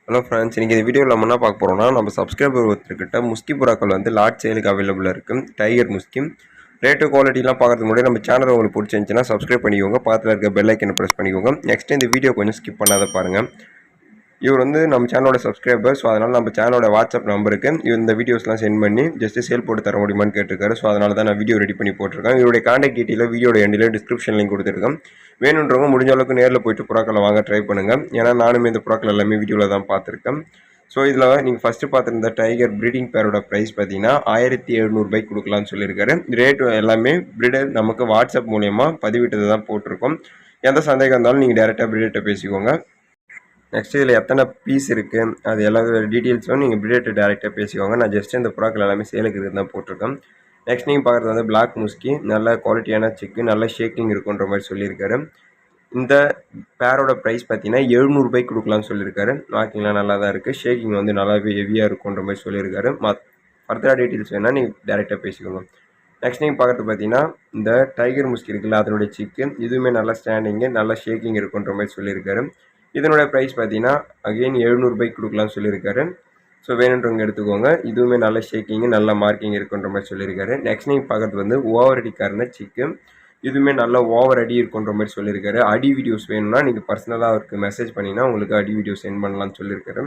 Hello friends, இன்றைக்கி இந்த வீடியோவில் நம்ம என்ன பார்க்க போகிறோம்னா, நம்ம சப்ஸ்கிரைபர் ஒருத்தர்கிட்ட முஸ்கி புறாக்கள் வந்து லாட் சேலுக்கு அவைலபிளாக இருக்குது. டைகர் முஸ்கி ரேட்டு குவாலிட்டிலாம் பார்க்கறதுக்கு முன்னாடி நம்ம சேனல் உங்களுக்கு பிடிச்சிருந்துச்சுன்னா சப்ஸ்கிரைப் பண்ணிக்கோங்க. பக்கத்தில் இருக்க பெல் ஐக்கனை ப்ரெஸ் பண்ணிக்கோங்க. நெக்ஸ்ட் இந்த வீடியோ கொஞ்சம் ஸ்கிப் பண்ணாத பாருங்கள். இவர் வந்து நம்ம சேனலோட சப்ஸ்கிரைபர். ஸோ அதனால் நம்ம சேனலோட வாட்ஸ்அப் நம்பருக்கு இந்த வீடியோஸ்லாம் சென்ட் பண்ணி ஜஸ்ட்டு சேல் போட்டு தர முடியுமான்னு கேட்டிருக்காரு. ஸோ அதனால தான் நான் வீடியோ ரெடி பண்ணி போட்டிருக்கேன். இவருடைய கான்டாக்ட் டீட்டெயில் வீடியோட எண்டில் டிஸ்கிரிப்ஷன் லிங்க் கொடுத்துருக்கேன். வேணுன்றவங்க முடிஞ்ச அளவுக்கு நேரில் போய்ட்டு புறாக்களை வாங்க ட்ரை பண்ணுங்கள். ஏன்னா நானுமே இந்த புறாக்கள் எல்லாமே வீடியோவில் தான் பார்த்துருக்கேன். ஸோ இதில் நீங்கள் ஃபஸ்ட்டு பார்த்துருந்த டைகர் ப்ரீடிங் பேரோட ப்ரைஸ் பார்த்தீங்கன்னா 1700 கொடுக்கலான்னு சொல்லியிருக்காரு. ரேட்டு எல்லாமே ப்ரீடர் நமக்கு வாட்ஸ்அப் மூலயமா பதிவிட்டது தான் போட்டிருக்கோம். எந்த சந்தேகம் இருந்தாலும் நீங்கள் டேரெக்டாக ப்ரீடர்கிட்ட பேசிக்கோங்க. நெக்ஸ்ட் இதில் எத்தனை பீஸ் இருக்குது அது எல்லா டீட்டெயில்ஸும் நீங்கள் ப்ரீடர்கிட்ட டேரெக்டாக பேசிக்கோங்க. நான் ஜஸ்ட் இந்த புறாக்கள் எல்லாமே சேலுக்கு இருக்கு தான் போட்டிருக்கேன். நெக்ஸ்ட் நீங்கள் பார்க்குறது வந்து பிளாக் முஸ்கி, நல்ல குவாலிட்டியான சிக்கு, நல்ல ஷேக்கிங் இருக்குன்ற மாதிரி சொல்லியிருக்காரு. இந்த பேரோட ப்ரைஸ் பார்த்தீங்கன்னா 700 கொடுக்கலான்னு சொல்லியிருக்காரு. வாக்கிங்லாம் நல்லா தான் இருக்குது. ஷேக்கிங் வந்து நல்லாவே ஹெவியாக இருக்குன்ற மாதிரி சொல்லியிருக்காரு. ஃபர்தராக டீட்டெயில்ஸ் வேணால் நீங்கள் டேரெக்டாக பேசிக்கோங்க. நெக்ஸ்ட் நீங்கள் பார்க்குறது பார்த்தீங்கன்னா இந்த டைகர் முஸ்கி இருக்குல்ல, அதனுடைய சிக்கு இதுவுமே நல்லா ஸ்டாண்டிங்கு, நல்லா ஷேக்கிங் இருக்குன்ற மாதிரி சொல்லியிருக்காரு. இதனுடைய ப்ரைஸ் பார்த்தீங்கன்னா அகெயின் 700 கொடுக்கலான்னு சொல்லியிருக்காரு. ஸோ வேணுன்றவங்க எடுத்துக்கோங்க. இதுவுமே நல்ல ஷேக்கிங்கு, நல்ல மார்க்கிங் இருக்குன்ற மாதிரி சொல்லியிருக்காரு. நெக்ஸ்ட் நீங்கள் பார்க்குறது வந்து ஓவர் அடிக்காரன சிக்கு. இதுவுமே நல்ல ஓவர் அடி இருக்குன்ற மாதிரி சொல்லியிருக்காரு. அடி வீடியோஸ் வேணும்னா நீங்கள் பர்சனலாக அவருக்கு மெசேஜ் பண்ணிங்கன்னா உங்களுக்கு அடி வீடியோ சென்ட் பண்ணலான்னு சொல்லியிருக்காரு.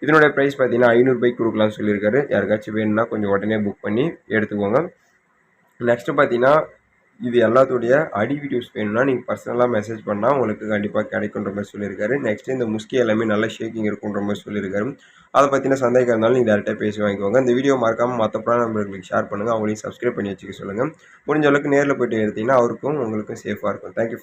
இதனுடைய ப்ரைஸ் பார்த்தீங்கன்னா 500 கொடுக்கலான்னு சொல்லியிருக்காரு. யாருக்காச்சும் வேணும்னா கொஞ்சம் உடனே புக் பண்ணி எடுத்துக்கோங்க. நெக்ஸ்ட்டு பார்த்தீங்கன்னா இது எல்லாத்துடைய அடி வீடியோஸ் வேணும்னா நீங்கள் பர்சனலாக மெசேஜ் பண்ணால் உங்களுக்கு கண்டிப்பாக கிடைக்குன்ற மாதிரி சொல்லியிருக்காரு. நெக்ஸ்ட்டு இந்த முஸ்கி எல்லாமே நல்ல ஷேக்கிங் இருக்குன்ற மாதிரி சொல்லியிருக்காரு. அதை பற்றின சந்தேகம் இருந்தாலும் நீங்கள் டேரெக்டாக பேசி வாங்கிக்கோங்க. இந்த வீடியோ மறக்காமல் மற்ற ப்ராண்ட் நம்பர்களுக்கு ஷேர் பண்ணுங்கள். அவங்களையும் சப்ஸ்கிரைப் பண்ணி வச்சுக்க சொல்லுங்கள். முடிஞ்ச அளவுக்கு நேரில் போய்ட்டு எடுத்திங்கன்னா அவருக்கும் உங்களுக்கும் சேஃபாக இருக்கும். தேங்க்யூ.